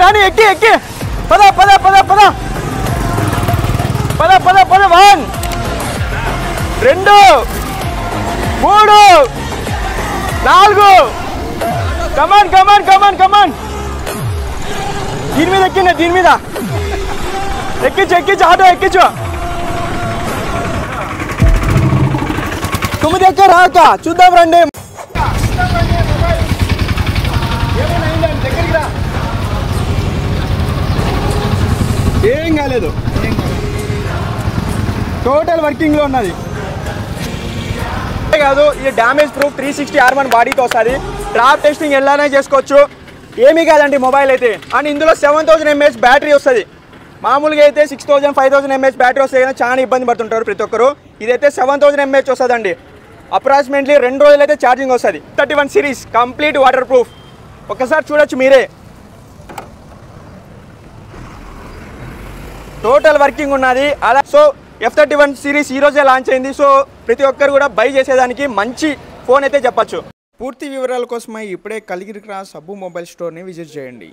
రాని ఎక్కి ఎక్కి పద పద పద పద పద పద పద 1 2 3 4 కమాన్ కమాన్ కమాన్ కమాన్ దీని మీద ఎక్కింది దీని మీద ఎక్కించు ఎక్కించు ఆటో ఎక్కించు 9 ఎక్కారా అక్క చూద్దాం రండి ఏం కాలేదు టోటల్ వర్కింగ్ లో ఉన్నది కాదు ఇది డ్యామేజ్ ప్రూఫ్ 360R1 బాడీతో వస్తుంది డ్రాప్ టెస్టింగ్ ఎలానే చేసుకోవచ్చు ఏమీ కాదండి మొబైల్ అయితే అండ్ ఇందులో 7000 mAh బ్యాటరీ వస్తుంది మామూలుగా అయితే 6000 5000 mAh బ్యాటరీ వస్తే కానీ చాలా ఇబ్బంది పడుతుంటారు ప్రతి ఒక్కరు ఇదైతే 7000 mAh వస్తుందండి అప్రాక్సిమేట్లీ 2 రోజులు అయితే ఛార్జింగ్ వస్తుంది 31 సిరీస్ కంప్లీట్ వాటర్ ప్రూఫ్ ఒకసారి చూడొచ్చు మీరే టోటల్ వర్కింగ్ ఉన్నది అలా సో F31 సిరీస్ ఈ రోజే లాంచ్ అయింది సో ప్రతి ఒక్కరు కూడా బై చేసేదానికి మంచి ఫోన్ అయితే చెప్పచ్చు పూర్తి వివరాల కోసమై ఇప్పుడే కలిగిరి క్రాస్ సబ్బు మొబైల్ స్టోర్ని విజిట్ చేయండి